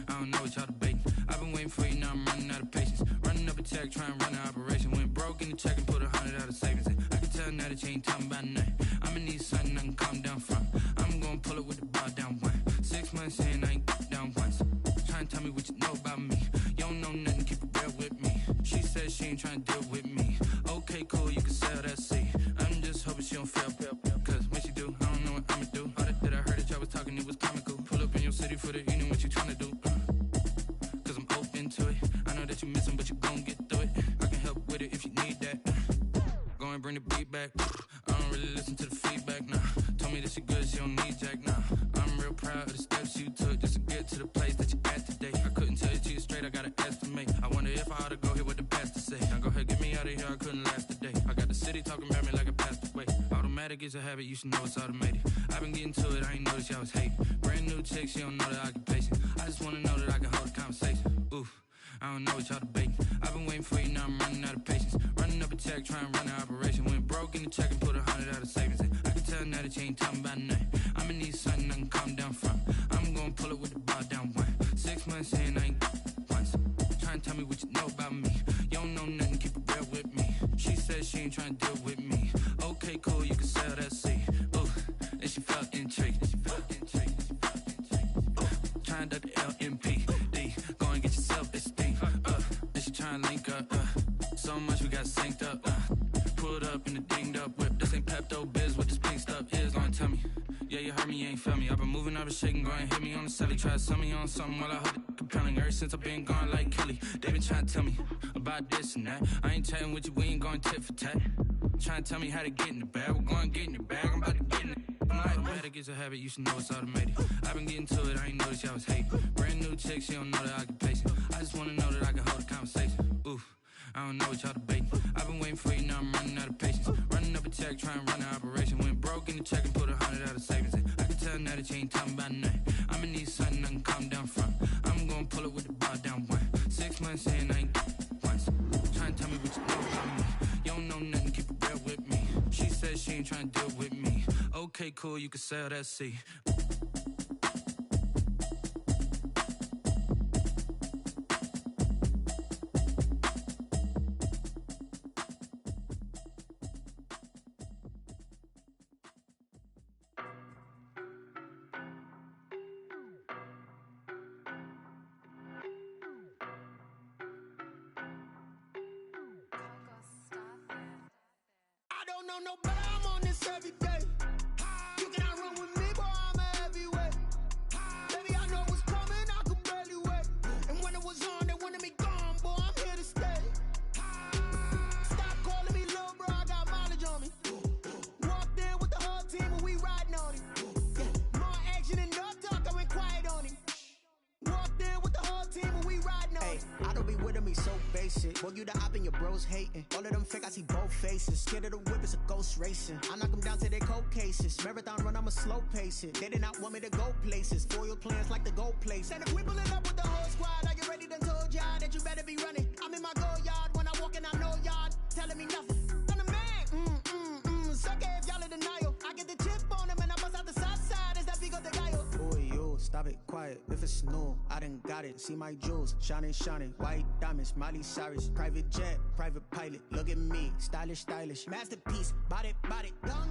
I don't know what y'all debating. I've been waiting for you, now I'm running out of patience. Running up a check, trying to run an operation. Went broke in the check and put 100 out of savings in. I can tell now that you ain't talking about nothing. I'ma need something I can calm down from. I'm gonna pull it with the bar down one. 6 months in, I ain't down once. Trying to tell me what you know about me. You don't know nothing, keep it real with me. She said she ain't trying to deal with me. Okay, cool, you can sell that seat. I'm just hoping she don't fail. Cause when she do, I don't know what I'ma do. All that I heard that y'all was talking, it was comical. Pull up in your city for the evening, what you trying to do? Cause I'm open to it. I know that you missing, but you gon' get through it. I can help with it if you need that. Go and bring the beat back. I don't really listen to the feedback, nah. Told me that she good, she don't need jack, nah. I'm real proud of the steps you took just to get to the place that you at today. I couldn't tell you to you straight, I gotta estimate. I wonder if I ought to go hear what the pastor say. Now go ahead, get me out of here, I couldn't last a day. I got the city talking about me like I passed away. Automatic is a habit, you should know it's automated. I've been getting to it, I ain't noticed y'all was hating. Brand new chick, she don't know the occupation. I just wanna know that I can hold a conversation. Oof, I don't know what y'all debating. I've been waiting for you, now I'm running out of patience. Running up a check, trying to run an operation. Went broke in the check and put 100 out of savings in. I can tell now that you ain't talking about nothing. I'ma need something I can calm down from. I'm gonna pull it with the bar down one. 6 months in, I ain't once. Trying to tell me what you know about me. You don't know nothing, keep it real with me. She said she ain't trying to deal with me. Okay, cool, you can sell that seat. Ooh, then she felt intrigued. Trying to the LMPD. Go and get yourself esteem. Then she trying to link up. So much we got synced up. Pulled up in the dinged up whip. This ain't Pepto Biz, what this pink stuff is. Go and tell me. Yeah, you heard me, you ain't felt me. I've been moving, I've been shaking, go and hit me on the celly. Try to sell me on something while I hold it compelling. Ever since I've been gone like Kelly, they been trying to tell me about this and that. I ain't chatting with you, we ain't going tit for tat. Trying to tell me how to get in the bag. We're going to get in the bag, I'm about to get in it. Automatic is a habit, you should know it's automated. I've been getting to it, I ain't noticed y'all was hating. Brand new chick, she don't know the occupation. I just wanna know that I can hold a conversation. Oof, I don't know what y'all debating. I've been waiting for you, now I'm running out of patience. Running up a check, trying to run an operation. Went broke in the check and put 100 out of savings in. I can tell now that you ain't talking about nothing. I'ma need something I can calm down from. I'm gonna pull it with the bar down one. 6 months in, I ain't once. Trying to tell me what you know about me. You don't know nothing, keep it real with me. She said she ain't trying to deal with me. Okay, cool, you can sell that seat. know no better, I'm on this every day. You cannot run with me, boy, I'm a heavyweight. Baby, I know what's coming, I could barely wait. And when it was on, they wanted me gone, boy, I'm here to stay. Stop calling me little bro, I got mileage on me. Walked in with the whole team and we riding on him. More action and no talk, I went quiet on him. Walked in with the whole team and we riding on him. I don't be with me so basic. Boy, you the op and your bros hating. All of them fake, I see both faces. Scared of the whip, it's a ghost racing. I knock them down to their cold cases. Marathon run, I'ma slow pace it. They did not want me to go places. Foil plans like the go place. And if we pulling up with the whole squad, I get ready to told y'all that you better be running. I'm in my go yard when I walk in, I know y'all telling me nothing. I'm the man. Suck it if y'all in denial. I get the chip on them and I bust out the south side. Is that Vigo de Gallo? Boy, yo, stop it, quiet. If it's new, I done got it. See my jewels, shining, shining. White diamonds, Miley Cyrus. Private jet, private pilot. Look at me, stylish, stylish. Masterpiece, body, done.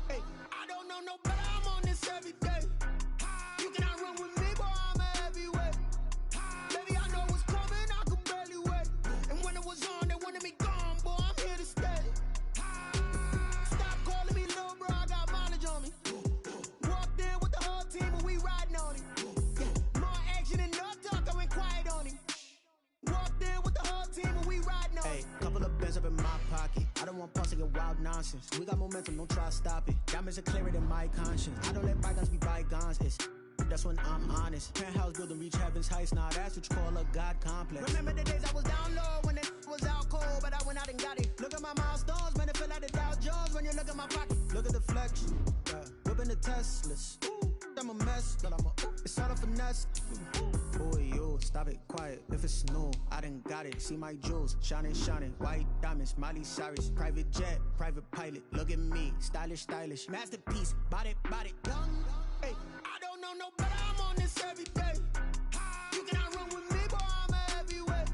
Hey, I don't know no better, I'm on this every day. You cannot run with me, boy, I'm a heavyweight. Baby, I know what's coming, I could barely wait. And when it was on, they wanted me gone, boy, I'm here to stay. Stop calling me little bro, I got mileage on me. Walked in with the whole team and we riding on him. More action and no talk, I went quiet on him. Walked in with the whole team and we riding on him. Hey, couple of bands up in my pocket. I don't want pulse to get wild nonsense. We got momentum, don't try to stop it. Diamonds are clearer than my conscience. I don't let bygones be bygones. That's when I'm honest. Penthouse building, reach heaven's heights. Now that's what you call a God complex. Remember the days I was down low when it was out cold, but I went out and got it. Look at my milestones, man, it feel like the Dow Jones when you look at my pocket. Look at the flexion, whipping the Teslas. I'm a mess, but it's all a finesse. Boy, yo, stop it, quiet. If it's new, I done got it. See my jewels, shining, shining. White diamonds, Miley Cyrus. Private jet, private pilot. Look at me, stylish, stylish. Masterpiece, body, done. Hey, I don't know no better, I'm on this every day. You cannot run with me, boy, I'm a heavyweight.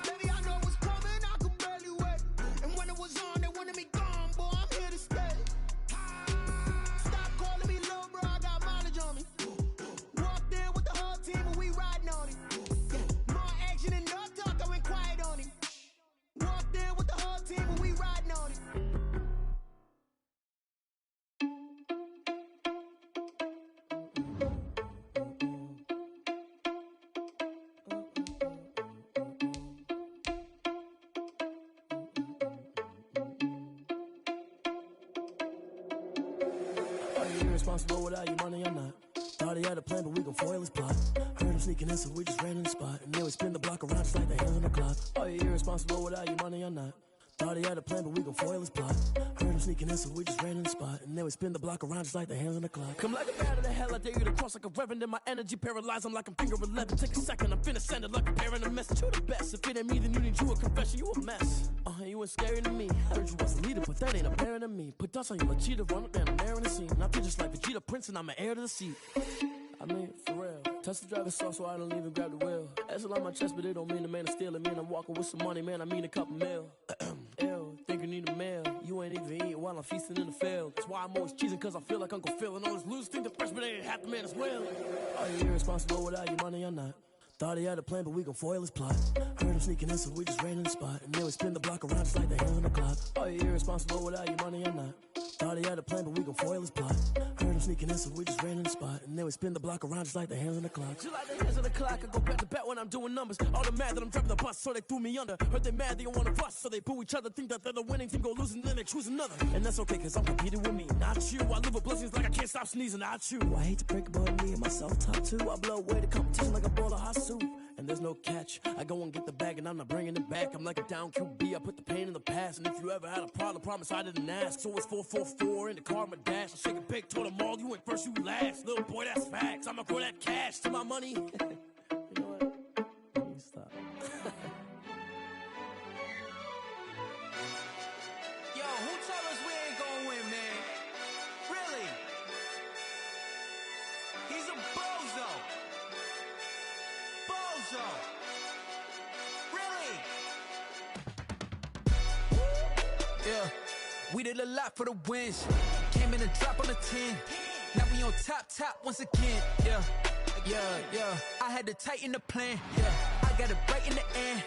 Baby, I know what's coming, I could barely wait. And when it was on, they wanted me gone, boy, I'm here to stay. Stop calling me little bro, I got mileage on me. Walked in with the whole team and we riding on him. More action and no talk, I went quiet on him. Walked in with the whole team and we riding on him. Irresponsible without your money, I'm not. Thought he had a plan, but we gon' foil his plot. Heard him sneaking in, so we just ran in the spot. And then we spin the block around just like the hands on the clock. Are you irresponsible without your money, I'm not. Thought he had a plan, but we gon' foil his plot. Heard him sneaking in, so we just ran in the spot. And then we spin the block around just like the hands on the clock. Come like a bat of the hell, I dare you to cross like a reverend. In my energy paralyzed, I'm like I'm finger 11. Take a second, I'm finna send it like a parent a message. You the best, if it ain't me, then you need you a confession. You a mess. You ain't scary to me. Heard you was a leader, but that ain't apparent to me. Put dust on you, a cheater, run up down, I'm there in the scene. I feel just like Vegeta Prince, and I'm an heir to the seat. I mean, for real. Touch the driver's soft, so I don't even grab the wheel. That's on my chest, but it don't mean the man is stealing. Man, I'm walking with some money, man, I mean a couple mil. Ew, think you need a meal. You ain't even eating while I'm feasting in the field. That's why I'm always cheesing, cause I feel like Uncle Phil. And all those losers think the freshman ain't half the man as well. Are you irresponsible without your money, I'm not. Thought he had a plan, but we gon' foil his plot. Heard him sneaking in, so we just ran in the spot. And then we spin the block around just like the hands on the clock. Are you irresponsible without your money, I'm not. Thought he had a plan, but we gon' foil his plot. Heard him sneaking in, so we just ran in the spot. And then we spin the block around just like the hands on the clock. Just like the hands on the clock, I go back to back when I'm doing numbers. All the mad that I'm driving the bus, so they threw me under. Heard they mad, they don't wanna bust, so they boo each other. Think that they're the winning team, go losing, then they choose another. And that's okay, cause I'm competing with me, not you. I live with blessings like I can't stop sneezing, not you. I hate to break it, but me and myself top two. I blow away the competition like a bowl of hot soup. And there's no catch. I go and get the bag and I'm not bringing it back. I'm like a down QB, I put the pain in the past. And if you ever had a problem, promise I didn't ask. So it's 444 in the car, my dash. I shake a big, told them all, you ain't first, you last. Little boy, that's facts. I'ma grow that cash to my money. You know what? Let me stop. Yo, who told us we ain't gonna win, man? Really? He's a bozo. Bozo. Really? Yeah, we did a lot for the wins. Came in a drop on the 10. Now we on top once again. Yeah. I had to tighten the plan. Yeah. I got it right in the end.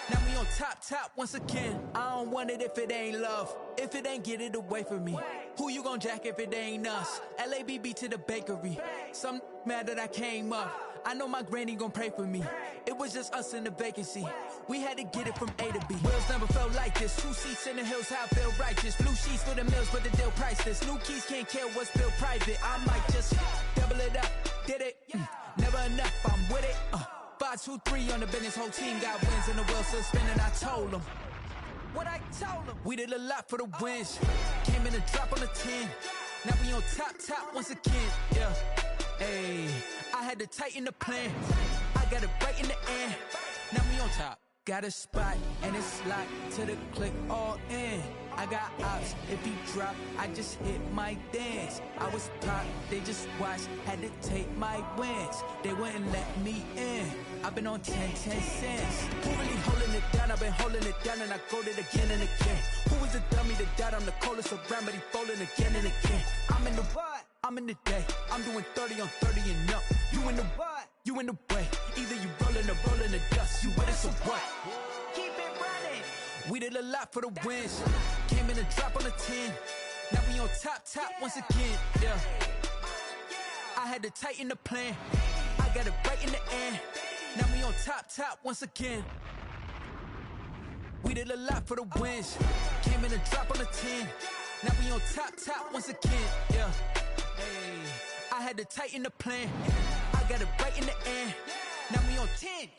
Now we on top once again. I don't want it if it ain't love. If it ain't, get it away from me. Who you gon' jack if it ain't us? LABB to the bakery. Some mad that I came up. I know my granny gon' pray for me. It was just us in the vacancy. We had to get it from A to B. Wheels never felt like this. 2 seats in the hills, how I feel righteous. Blue sheets for the mills, but the deal priceless. New keys can't care what's built private. I might just double it up. Did it? Never enough, I'm with it. 5, 2, 3 on the business. Whole team got wins and the wheels still spinning. I told them what I told them. We did a lot for the wins. Came in a drop on the 10. Now we on top once again. Yeah. Hey, I had to tighten the plan. I got it right in the end. Now we on top. Got a spot and it's locked to the click all in. I got ops, if he drop, I just hit my dance. I was top, they just watched, had to take my wins. They wouldn't let me in. I've been on 10 cents. Who really holding it down? I've been holding it down and I go it again and again. Who was the dummy that died? I'm the coldest around, but he folding again and again. I'm in the what? I'm in the day. I'm doing 30 on 30 and up. You in the what? You in the way. Either you rolling or rolling the dust. You with us or what? Keep it running. We did a lot for the wins. Came in a drop on the 10. Now we on top once again. Yeah. I had to tighten the plan. I got it right in the end. Now we on top once again. We did a lot for the wins. Came in a drop on the 10. Now we on top once again. Yeah. Hey, I had to tighten the plan. I got it right in the end. Now we on 10.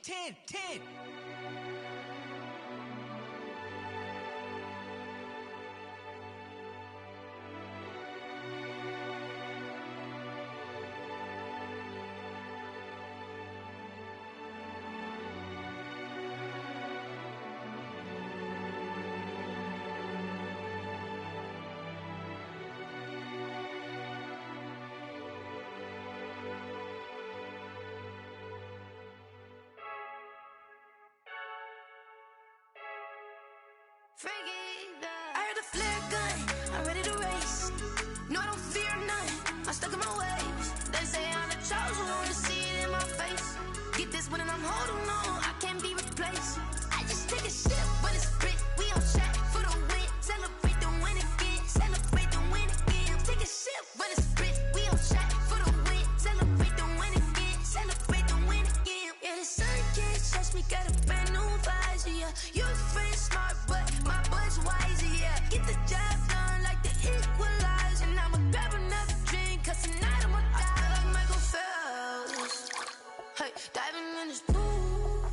I heard a flare gun, I'm ready to race. No, I don't fear none, I'm stuck in my ways. They say I'm the chosen one, to see it in my face. Get this one and I'm holding on, I can't be replaced. I just take a sip, but it's split. We on track for the win. Celebrate the win again, celebrate the win again. Take a sip, but it's split. We on track for the win. Celebrate the win again, celebrate the win again. Yeah, the sun can't touch me, got a brand new visor. Yeah, you're friend smart, but my butt's wiser, yeah. Get the job done like the equalizer. And I'ma grab another drink, cause tonight I'ma die like Michael Phelps. Hey, diving in this pool.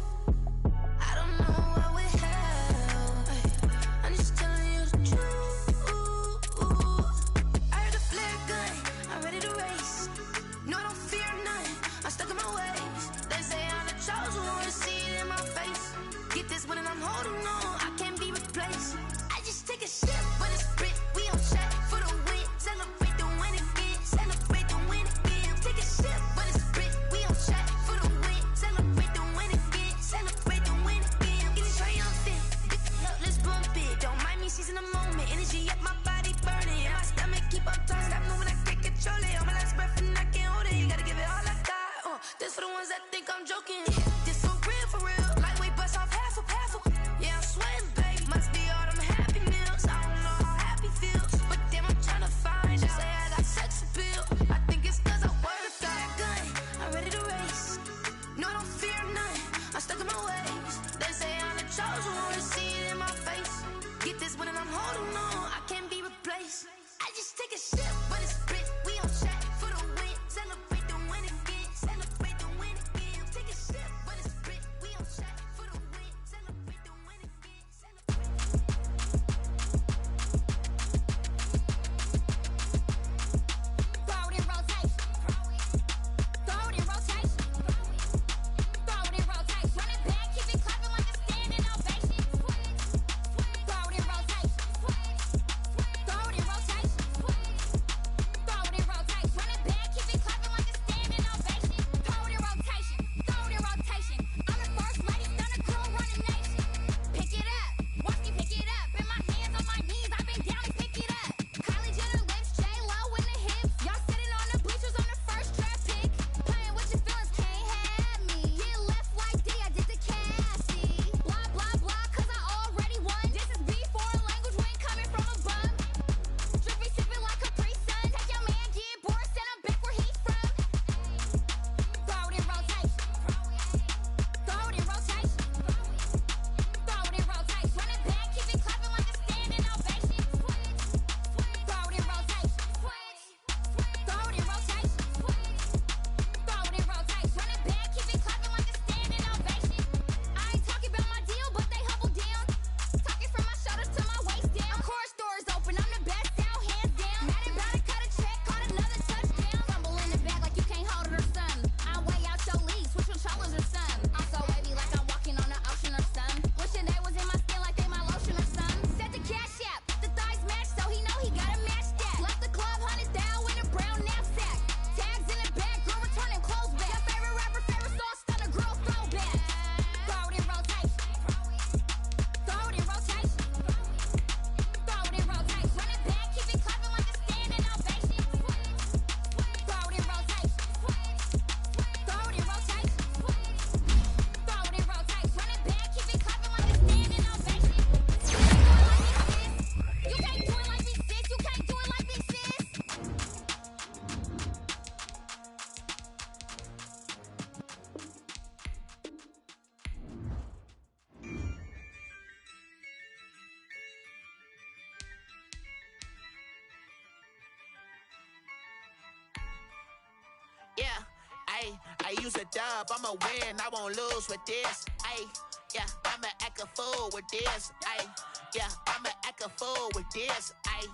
Ayy, I use a dub, I'ma win, I won't lose with this. Ayy, yeah, I'ma act a fool with this. Ayy, yeah, I'ma act a fool with this. Ayy,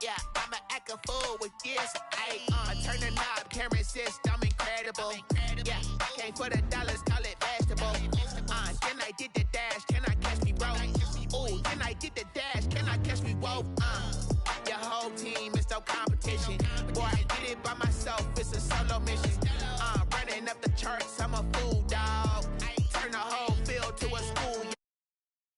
yeah, I'ma act a fool with this. Ayy, turn the knob, camera assist, I'm incredible. Yeah, came for the dollars, call it vegetable. Then I did the dash, can I catch me, bro? Ooh, then I did the dash, can I catch me, whoa?